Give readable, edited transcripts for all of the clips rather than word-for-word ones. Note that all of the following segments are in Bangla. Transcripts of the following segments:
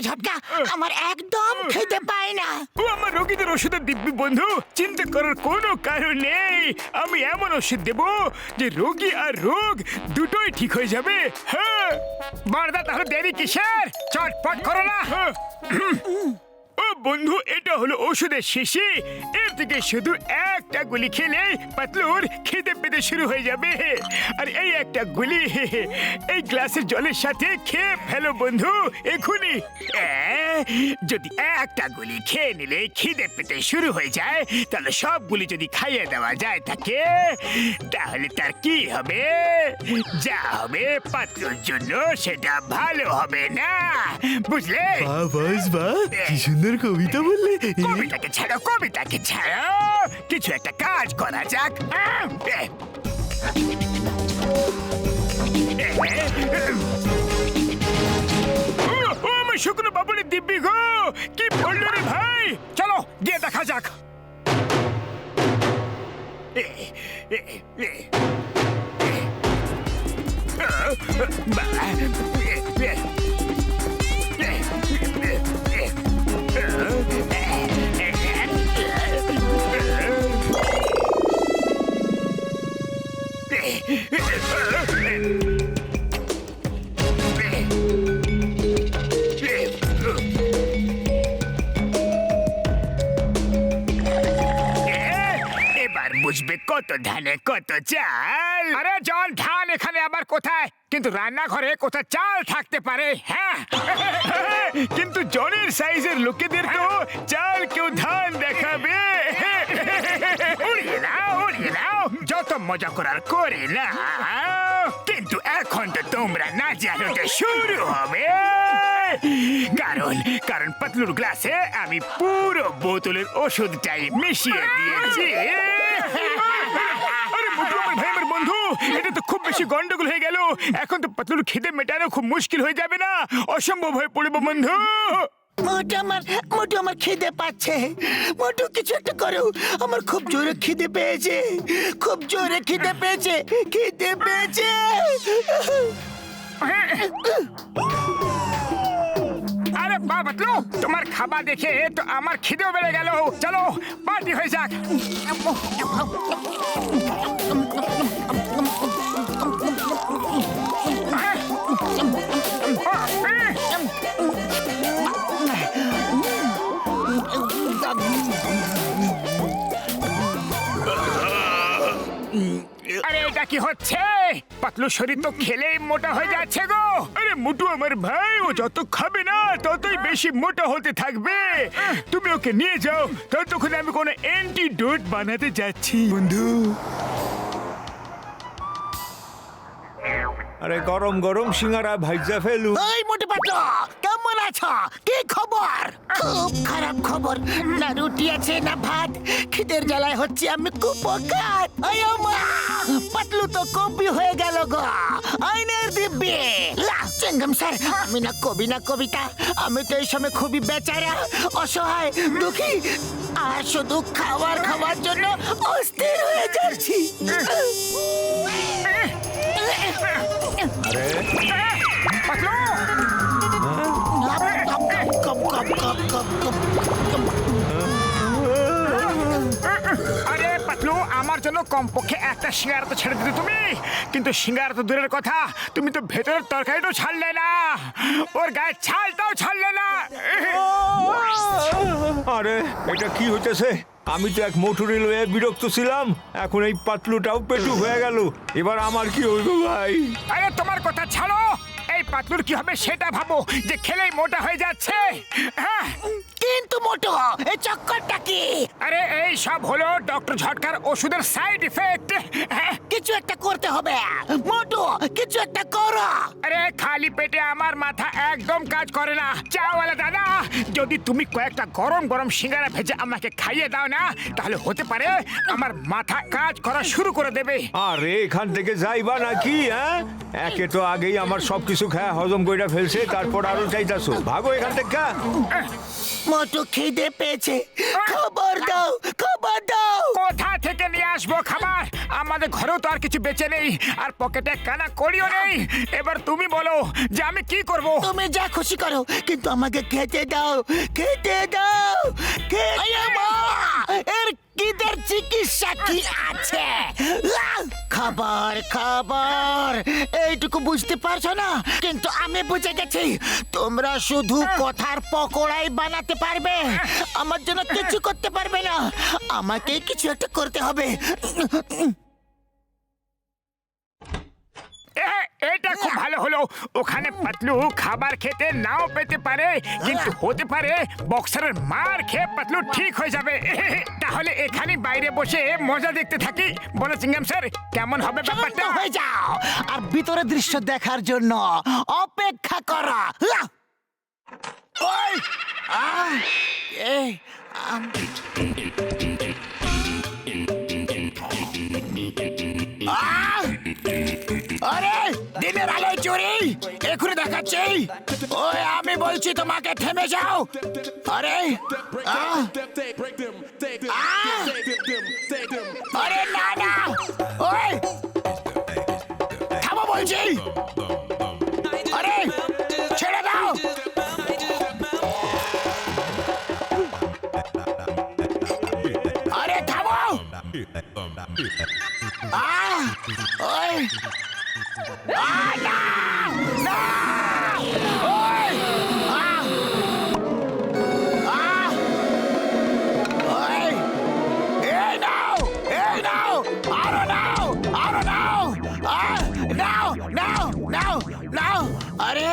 ডক্টর ঝটকা, আমার একদম খেতে পায় না। ও আমার রোগীদের ওষুধের দিব্যি বন্ধু, চিন্তা করার কোনো কারণ নেই। আমি এমন ওষুধ দেব যে রোগী আর রোগ দুটোই ঠিক হয়ে যাবে। হ্যাঁ বড়দা, তাহলে দেরি কিসের? চটপট করো না। ও বন্ধু, এটা হলো ওষুধের শিশি। এর থেকে শুধু একটা গুলি খেলে পাতলুর খিদে পেতে শুরু হয়ে যাবে। আর এই একটা গুলি এই গ্লাসের জলের সাথে খেয়ে ফেলো বন্ধু, এখনই। যদি একটা গুলি খেয়ে নিলে খিদে পেতে শুরু হয়ে যায়, তাহলে সবগুলি যদি খাইয়ে দেওয়া যায় তাকে, তাহলে তার কি হবে? যা হবে পাতলুর জন্য সেটা ভালো হবে না, বুঝলে? কি সুন্দর কবিতা বললে। কবিতাকে ছাড়ো, কবিতাকে ছাড়ো, কিছু একটা কাজ করা যাক। ও আমার শুকনো বাবুরের দিব্যি গো, কি বললো রে ভাই? চলো গিয়ে দেখা যাক। এবার বুঝবে কত ধানে কত চাল। আরে জল ধান এখানে আবার কোথায়? কিন্তু রান্নাঘরে কোথায় চাল থাকতে পারে? হ্যাঁ, কিন্তু জনের সাইজের লোকেদের তো চাল কেউ ধান দেখাবে। উড়িয়ে নাও, উড়িয়ে নাও, যত মজা করার করে না। কিন্তু এখন তো তোমরা না জানোতে শুরু হবে। কারণ কারণ পাতলুর গ্লাসে আমি পুরো বোতলের ওষুধটাই মিশিয়ে দিয়েছি। আরে মোটু আমার ভাই, আমার বন্ধু, এটা তো খুব বেশি গন্ডগোল হয়ে গেল। এখন তো পাতলুর খিদে মেটানো খুব মুশকিল হয়ে যাবে না? অসম্ভব হয়ে পড়বে বন্ধু। মোটু আমার খিদে পাচ্ছে। মোটু কিছু একটা করো, আমার খুব জোরে খিদে পেয়েছে, খুব জোরে খিদে পেয়েছে, খিদে পেয়েছে। আরে বাহ পাতলু, তোমার খাবার দেখে তো আমার খিদেও বেড়ে গেল। চলো পার্টি হয়ে যাক। আরে এটা কি হচ্ছে? পাতলু শরীর তো খেলেই মোটা হয়ে যাচ্ছে গো। আরে মোটু আমার ভাই, ও যত খাবে না ততই বেশি মোটা হতে থাকবে। তুমি ওকে নিয়ে যাও, ততক্ষণ আমি কোনো অ্যান্টিডোট বানাতে যাচ্ছি। বন্ধু, আরে গরম গরম সিঙ্গারা ভাইজা ফেলু। ওই মোটু পাতলু, কেমন আছো? কি খবর? খুব খারাপ খবর। না রুটি আছে না ভাত, খিদের জ্বালায় হচ্ছে আমি কুপোকাত। আয় মা, পাতলু তো কবি হয়ে গেল গো। আইনের দিব্যি চেঙ্গম স্যার, আমি না কবি না কবিতা, আমি তো এই সময় খুবই বেচারা, অসহায়, দুঃখী, আর শুধু খাবার খাওয়ার জন্য অস্থির হয়ে যাচ্ছি। পাতলু, আরে পাতলু, আমার জন্য কমপক্ষে একটা সিঙ্গারা তো ছেড়ে দিতে তুমি। কিন্তু সিঙ্গারা তো দূরের কথা, তুমি তো ভেতরের তরকারিটাও ছাড়লে না, ওর গায়ে ছালটাও ছাড়লে না। আরে এটা কি হইতেছে? আমি তো এক মোটরে লয়ে বিরক্ত ছিলাম, এখন এই পাতলুটাও পেটু হয়ে গেল। এবার আমার কি হইব ভাই? আরে তোমার কথা ছাড়ো, এই পাতলুর কি হবে সেটা ভাবো, যে খেলেই মোটা হয়ে যাচ্ছে। হ্যাঁ, কিন্তু মোটু, এই চক্করটা কি? আরে এই সব হলো ডক্টর ঝটকার ওষুধের সাইড ইফেক্ট। কিছু একটা করতে হবে মোটু, কিছু একটা করো। আরে খালি পেটে আমার মাথা একদম কাজ করে না। চাওয়ালা দাদা, যদি তুমি কয়েকটা গরম গরম সিঙ্গারা ভেজে আমাকে খাইয়ে দাও না, তাহলে হতে পারে আমার মাথা কাজ করা শুরু করে দেবে। আরে এখান থেকে যাইবা নাকি? হ্যাঁ, একে তো আগেই আমার সবকিছু খায় হজম কইরা ফেলছে, তারপর আরো চাইতাছো। ভাগো এখান থেকে। মোটু খিদে পেয়েছে, খবর দাও, খবর দাও। কোথা থেকে নিয়ে আসবো খাবার? আমাদের ঘরেও তো আর কিছু বেঁচে নেই, আর পকেটে কানা কড়িও নেই। এবার তুমি বলো যে আমি কি করব? তুমি যা খুশি করো, কিন্তু আমাকে খেতে দাও, খেতে দাও। এর কিদের চিকিৎসা কি আছে? খাবার খাবার এইটুকু বুঝতে পারছো না, কিন্তু আমি বুঝে গেছি তোমরা শুধু কথার পকোড়াই বানাতে পারবে, আমার জন্য কিছু করতে পারবে না। আমাকে কিছু একটা করতে হবে। এটা খুব ভালো হলো। ওখানে পাতলু খাবার খেতে নাও পেতে পারে, কিন্তু হতে পারে বক্সারের মার খেয়ে পাতলু ঠিক হয়ে যাবে। তাহলে এখানে বাইরে বসে মজা দেখতে থাকি। বলো চিংগাম স্যার, কেমন হবে ব্যাপারটা? শান্ত হয়ে যাও আর ভিতরের দৃশ্য দেখার জন্য অপেক্ষা করো। ওই এই আরে দিনের আলোয় চুরি এখনই দেখাচ্ছি। ওই আমি বলছি তোমাকে থেমে যাও। আরে আরে না না, ওই থামো বলছি। আরে ছেড়ে দাও। আরে থামো। ওই না না, ওই ওই এই নাও, এই নাও, আরো নাও, আরো নাও, নাও নাও নাও নাও। আরে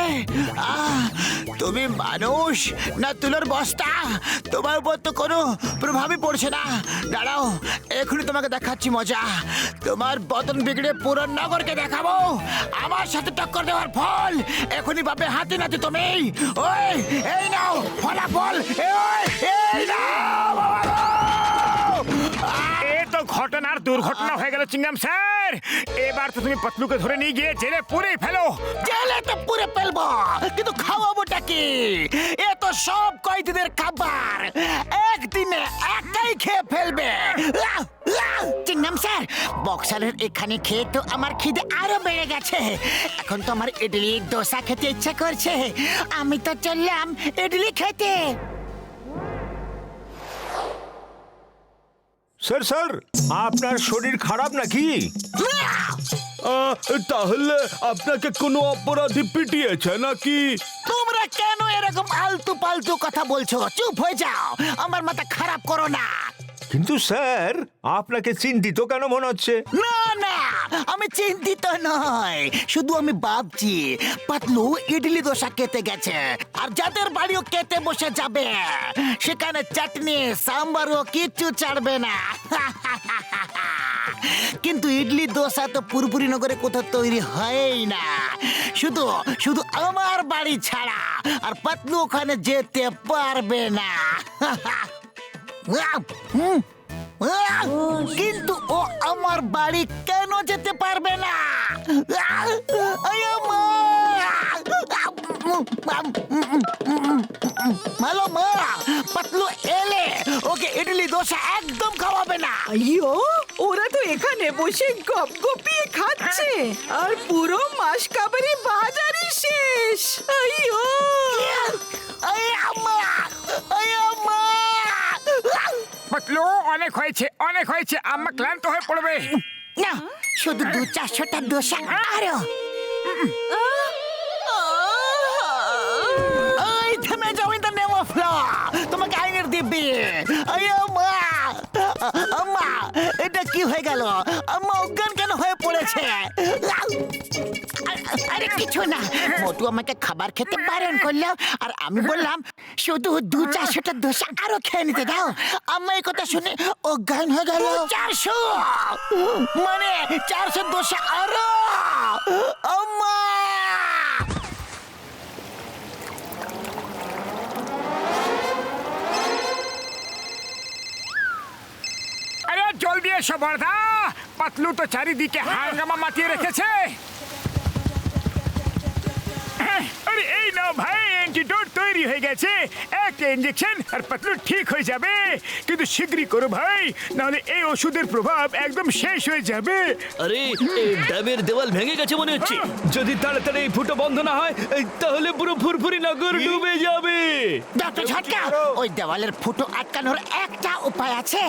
তুমি মানুষ না তুলোর বস্তা? তোমার উপর তো কোনো প্রভাবই পড়ছে না। দাঁড়াও, এখনই তোমাকে দেখাচ্ছি মজা। তোমার বদন বিগড়ে পুরো নগরকে দেখাবো আমার সাথে টক্কর দেওয়ার ফল। এখনই পাবে হাতে নাতে তুমি। ওই এই নাও ফলাফল, এই নাও বাবা গো। এ তো ঘটনার দুর্ঘটনা হয়ে গেল চিংগাম স্যার। এবার তো তুমি পাতলুকে ধরে নিয়ে গিয়ে জেলে পুরে ফেলো। জেলে তো পুরে ফেলবো, কিন্তু খাওয়াবোটা কি? এ তো সব কয়েদিদের খাবার, একদিনে একাই খেয়ে ফেলবে। চিংগাম স্যার, বক্সারের এখানে খেয়ে তো আমার খিদে আরো বেড়ে গেছে। এখন তো আমার ইডলি দোসা খেতে ইচ্ছা করছে। আমি তো চললাম ইডলি খেতে। স্যার স্যার, আপনার শরীর খারাপ নাকি? তাহলে আপনাকে কোনো অপরাধী পিটিয়েছে নাকি? তোমরা কেন এরকম আলতু পালতু কথা বলছো? চুপ হয়ে যাও, আমার মাথা খারাপ করো না। কিন্তু স্যার, আপনাকে চিন্তিত কেন মনে হচ্ছে? না না, আমি চিন্তিত নয়, শুধু আমি ভাবছি পাতলু ইডলি দোসা খেতে গেছে, আর যাদের বাড়িও খেতে বসে যাবে সেখানে চাটনি সাম্বারও কিচ্ছু ছাড়বে না। কিন্তু ইডলি দোসা তো পুরপুরি নগরে কোথাও তৈরি হয়ই না, শুধু শুধু আমার বাড়ি ছাড়া। আর পাতলু ওখানে যেতে পারবে না। কিন্তু ও আমার বাড়ি কেন যেতে পারবে না? ভালো মা, পাতলু এলে ওকে ইডলি দোসা একদম খাওয়াবে না। আইয়ো, ওরা তো এখানে বসে গপ গপিয়ে খাচ্ছে, আর পুরো মাস কাবারি বাজারই শেষ। আইয়ো পাতলু, অনেক হয়েছে, অনেক হয়েছে। আম্মা ক্লান্ত হয়ে পড়বে। না, শুধু 200-400টা দোসা আরো। ওই থেমে যাও, in the name of law. তোমাকে আইনের দিব্যি। আম্মা, এটা কি হয়ে গেল? আম্মা অজ্ঞান কেন হয়ে পড়েছে? আরে কিছু না, মোটু আমাকে খাবার খেতে বারণ করলো, আর আমি বললাম শুধু 200-400টা দোসা আরো খেয়ে নিতে দাও। আম্মা এই কথা শুনে অজ্ঞান হয়ে গেল। 400 মানে 400 দোসা আরো। আম্মা, আরে জলদি এসো বড়দা, পাতলু তো চারিদিকে হাঙ্গামা মাতিয়ে রেখেছে। আরে এই নাও ভাই, অ্যান্টিডোট তৈরি হয়ে গেছে। একটা ইঞ্জেকশন আর পাতলু ঠিক হয়ে যাবে। কিন্তু শীঘ্রই করো ভাই, নাহলে এই ওষুধের প্রভাব একদম শেষ হয়ে যাবে। আরে এই ড্যামের দেওয়াল ভেঙে গেছে মনে হচ্ছে। যদি তাড়াতাড়ি এই ফুটো বন্ধ না হয় তাহলে পুরো ফুরফুরি নগর ডুবে যাবে। ডক্টর ঝটকা, ওই দেওয়ালের ফুটো আটকানোর একটা উপায় আছে।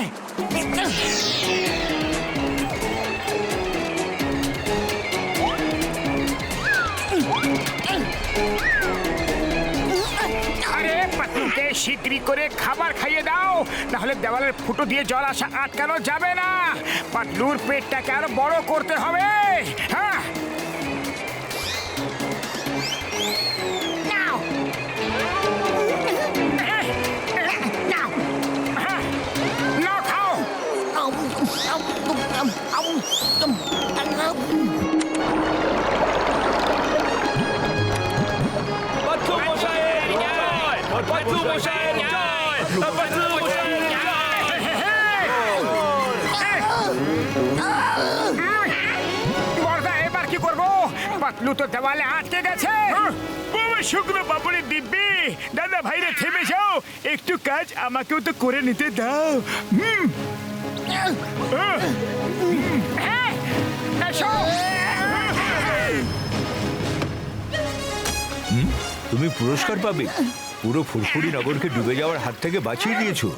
আরে পাতলুকে শীঘ্রই করে খাবার খাইয়ে দাও, নাহলে দেওয়ালের ফুটো দিয়ে জল আসা আটকানো যাবে না। পাতলুর পেটটাকে আরো বড় করতে হবে। হ্যাঁ, নাও, নাও। নাও খাও। পাতলু মশাইয়ের জয়! পাতলু মশাইয়ের জয়! পাতলু মশাইয়ের বর্দা, এবার কি করবো? পাতলু তো দেওয়ালে আটকে গেছে। বাবা শুকনো পাপড়ি দিব্যি, দাদা ভাইরে থেমে যাও, একটু কাজ আমাকেও তো করে নিতে দাও। হ্যাঁ, এসো। তুমি পুরস্কার পাবে। পুরো ফুরফুরি নগরকে ডুবে যাওয়ার হাত থেকে বাঁচিয়ে দিয়েছো।